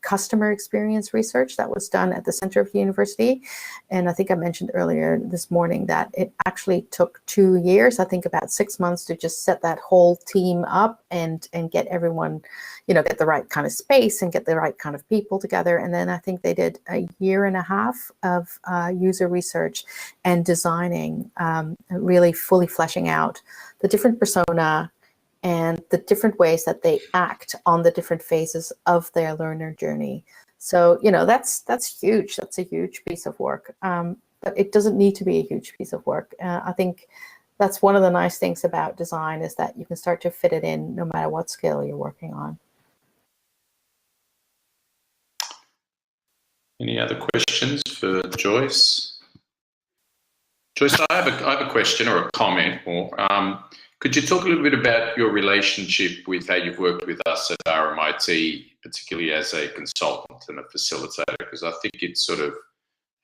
customer experience research that was done at the center of the university. And I think I mentioned earlier this morning that it actually took 2 years, I think about 6 months, to just set that whole team up and get everyone, get the right kind of space and get the right kind of people together. And then I think they did a 1.5 years of user research and designing, really fully fleshing out the different persona and the different ways that they act on the different phases of their learner journey. So, that's huge. That's a huge piece of work. But it doesn't need to be a huge piece of work. I think that's one of the nice things about design, is that you can start to fit it in no matter what scale you're working on. Any other questions for Joyce? Joyce, I have a question or a comment. Could you talk a little bit about your relationship with how you've worked with us at RMIT, particularly as a consultant and a facilitator? Because I think it sort of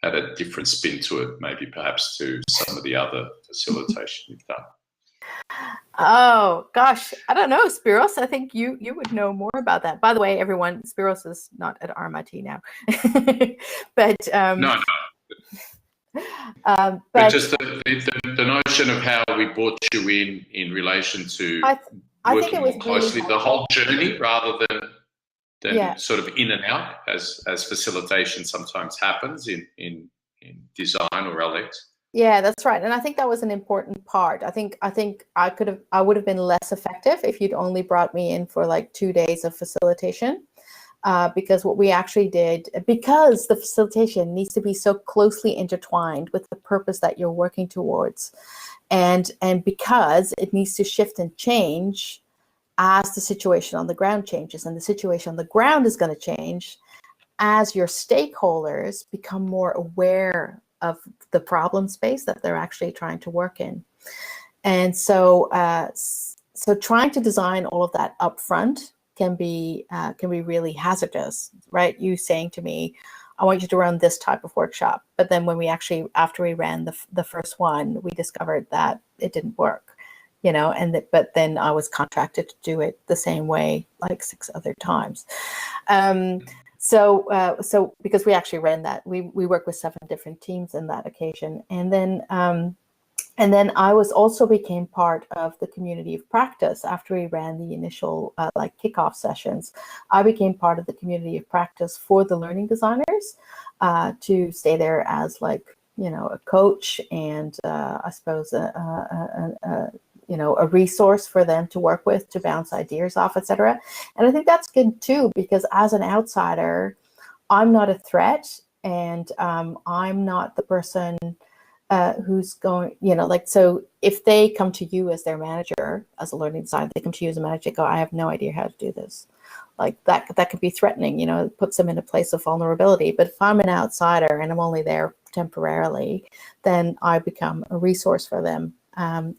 had a different spin to it, maybe perhaps to some of the other facilitation you've done. Oh gosh, I don't know, Spiros. I think you would know more about that. By the way, everyone, Spiros is not at RMIT now, but No. But just the notion of how we brought you in relation to working more closely, really the whole journey, rather than sort of in and out, as facilitation sometimes happens in design or LX. Yeah, that's right. And I think that was an important part. I think I would have been less effective if you'd only brought me in for like 2 days of facilitation. Because what we actually did, because the facilitation needs to be so closely intertwined with the purpose that you're working towards, and because it needs to shift and change as the situation on the ground changes, and the situation on the ground is going to change as your stakeholders become more aware of the problem space that they're actually trying to work in. And so trying to design all of that up front can be really hazardous, right? You saying to me, I want you to run this type of workshop. But then when after we ran the first one, we discovered that it didn't work, but then I was contracted to do it the same way, like 6 other times. So because we actually ran that, we worked with 7 different teams in that occasion. And then I also became part of the community of practice after we ran the initial kickoff sessions. I became part of the community of practice for the learning designers to stay there as a coach and I suppose a resource for them to work with, to bounce ideas off, etc. And I think that's good too, because as an outsider, I'm not a threat, and I'm not the person who's going, so if they come to you as their manager, as a learning designer, they come to you as a manager, go, I have no idea how to do this. Like that could be threatening, it puts them in a place of vulnerability. But if I'm an outsider and I'm only there temporarily, then I become a resource for them. And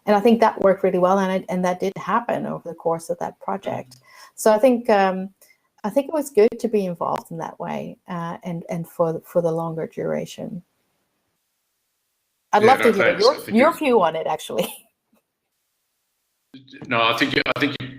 I think that worked really well, and that did happen over the course of that project. So I think it was good to be involved in that way, and for the longer duration. I'd Yeah, love no, to hear thanks. I think your view on it, actually. no, I think you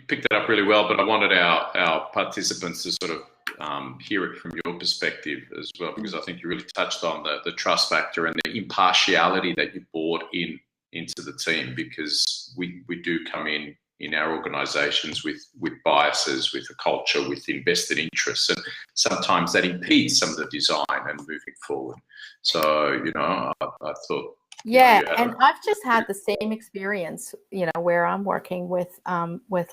picked that up really well. But I wanted our participants to sort of hear it from your perspective as well, because I think you really touched on the trust factor and the impartiality that you brought into the team, because we do come in our organisations with biases, with a culture, with invested interests, and sometimes that impedes some of the design and moving forward. So, I thought. Yeah, and I've just had the same experience, where I'm working with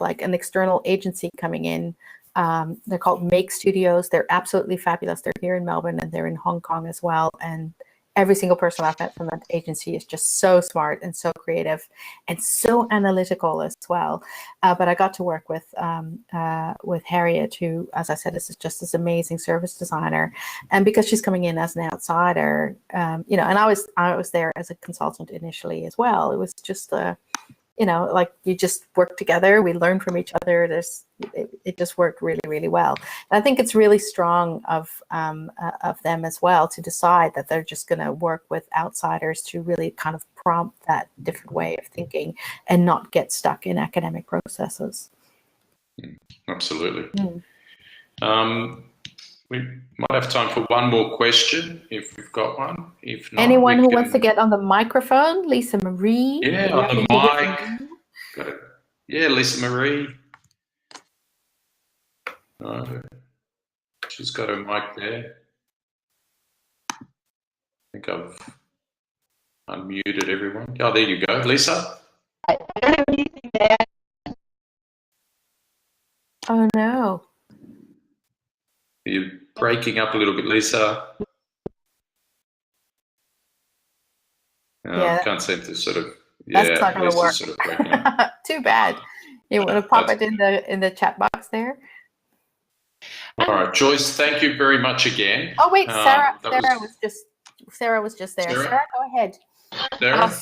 like an external agency coming in. They're called Make Studios. They're absolutely fabulous. They're here in Melbourne and they're in Hong Kong as well. And every single person I've met from that agency is just so smart and so creative and so analytical as well. But I got to work with Harriet, who, as I said, is just this amazing service designer. And because she's coming in as an outsider, and I was there as a consultant initially as well. It was just like you just work together. We learn from each other. It just worked really, really well. And I think it's really strong of them as well to decide that they're just going to work with outsiders to really kind of prompt that different way of thinking and not get stuck in academic processes. Absolutely. We might have time for one more question if we've got one. If not, anyone who wants to get on the microphone, Lisa Marie. Yeah, on the mic. Got it. Yeah, Lisa Marie. She's got her mic there. I think I've unmuted everyone. Oh, there you go, Lisa. I don't have anything to add. Oh no. You're breaking up a little bit, Lisa. Yeah. Can't seem to sort of. That's not going to work. Sort of breaking up. Too bad. You want to pop it in the chat box there? All right, Joyce. Thank you very much again. Oh wait, Sarah was just there. Sarah, go ahead. Sarah?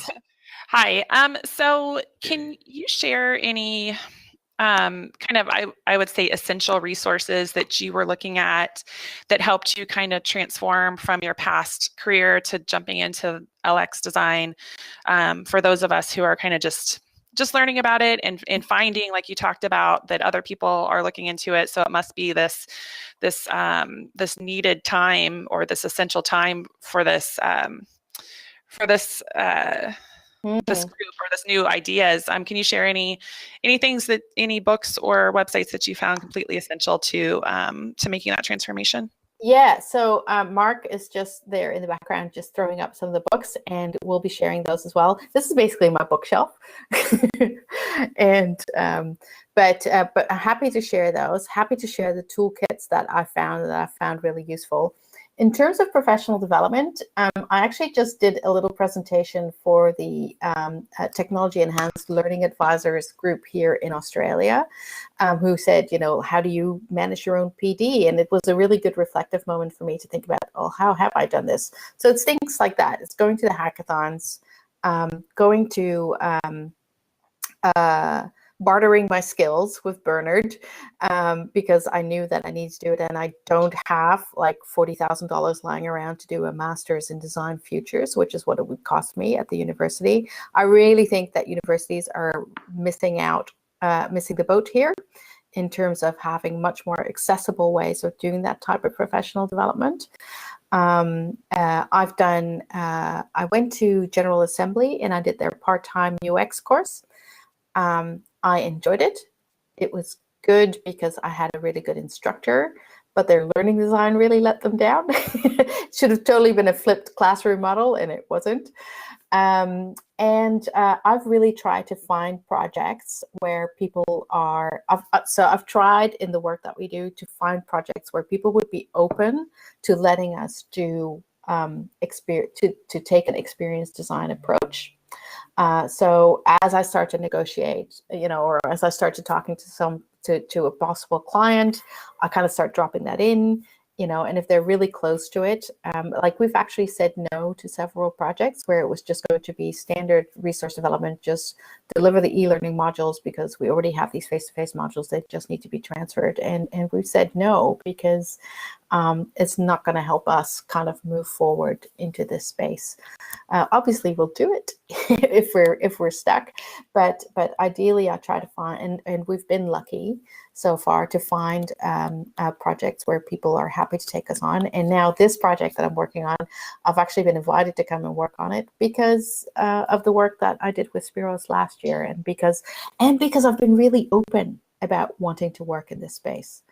Hi. So can you share any kind of, I would say, essential resources that you were looking at that helped you kind of transform from your past career to jumping into LX design, for those of us who are kind of just learning about it and finding, like you talked about, that other people are looking into it. So it must be this needed time, or this essential time for this this group or this new ideas. Can you share any books or websites that you found completely essential to making that transformation? Yeah, so Mark is just there in the background, just throwing up some of the books, and we'll be sharing those as well. This is basically my bookshelf, and but happy to share those. Happy to share the toolkits that I found really useful. In terms of professional development, I actually just did a little presentation for the Technology Enhanced Learning Advisors group here in Australia, who said, how do you manage your own PD? And it was a really good reflective moment for me to think about, how have I done this? So it's things like that. It's going to the hackathons, going to bartering my skills with Bernard, because I knew that I needed to do it, and I don't have like $40,000 lying around to do a master's in design futures, which is what it would cost me at the university. I really think that universities are missing the boat here in terms of having much more accessible ways of doing that type of professional development. I went to General Assembly and I did their part-time UX course. I enjoyed it. It was good because I had a really good instructor, but their learning design really let them down. It should have totally been a flipped classroom model, and it wasn't. And I've really tried to find projects where people are. I've tried in the work that we do to find projects where people would be open to letting us do to take an experience design approach. So as I start to negotiate, or as I start to talking to a possible client, I kind of start dropping that in, and if they're really close to it, like we've actually said no to several projects where it was just going to be standard resource development, just deliver the e-learning modules because we already have these face-to-face modules that just need to be transferred. And we've said no because it's not going to help us kind of move forward into this space. Obviously, we'll do it if we're stuck, but ideally, I try to find, and we've been lucky so far to find projects where people are happy to take us on. And now this project that I'm working on, I've actually been invited to come and work on it because of the work that I did with Spiros last year, and because I've been really open about wanting to work in this space.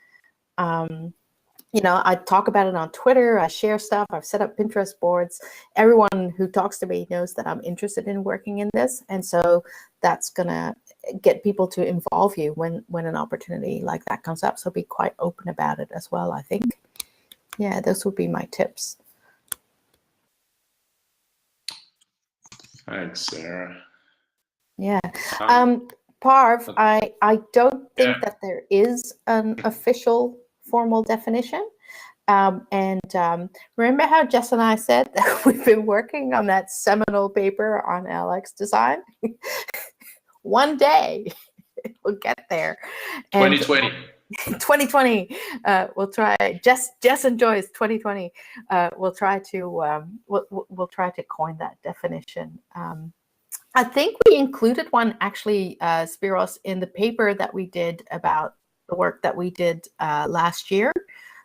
I talk about it on Twitter, I share stuff, I've set up Pinterest boards. Everyone who talks to me knows that I'm interested in working in this. And so that's going to get people to involve you when an opportunity like that comes up. So be quite open about it as well, I think. Yeah, those would be my tips. Thanks, Sarah. Yeah. Parv, I don't think that there is an official formal definition. Remember how Jess and I said that we've been working on that seminal paper on LX design? One day we'll get there. 2020. 2020. We'll try. Jess and Joyce. 2020. We'll try to we'll try to coin that definition. I think we included one actually, Spiros, in the paper that we did about the work that we did last year.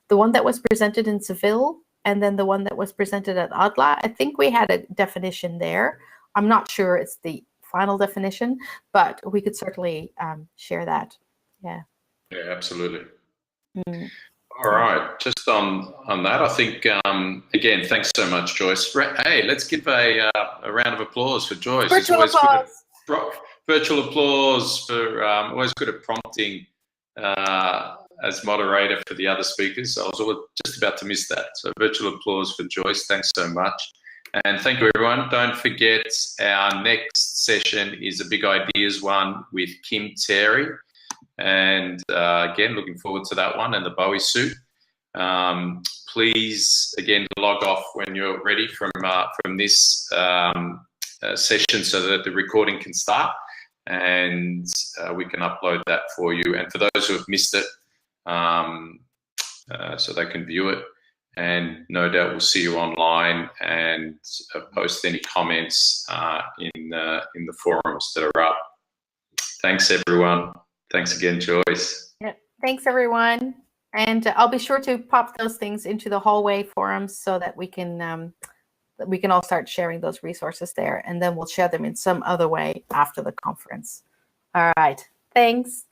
The one that was presented in Seville, and then the one that was presented at ADLA. I think we had a definition there. I'm not sure it's the final definition, but we could certainly share that. Yeah. Yeah, absolutely. All right. Just on that, I think, again, thanks so much, Joyce. Hey, let's give a round of applause for Joyce. Virtual applause. Virtual applause for always good at prompting as moderator for the other speakers. I was just about to miss that. So virtual applause for Joyce. Thanks so much. And thank you, everyone. Don't forget, our next session is a big ideas one with Kim Terry. And again, looking forward to that one and the Bowie suit. Please, again, log off when you're ready from this session so that the recording can start, and we can upload that for you. And for those who have missed it, so they can view it. And no doubt we'll see you online and post any comments in the forums that are up. Thanks, everyone. Thanks again, Joyce. Yeah, thanks, everyone. And I'll be sure to pop those things into the hallway forums so that we can all start sharing those resources there, and then we'll share them in some other way after the conference. All right. Thanks.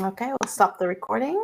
Okay, we'll stop the recording.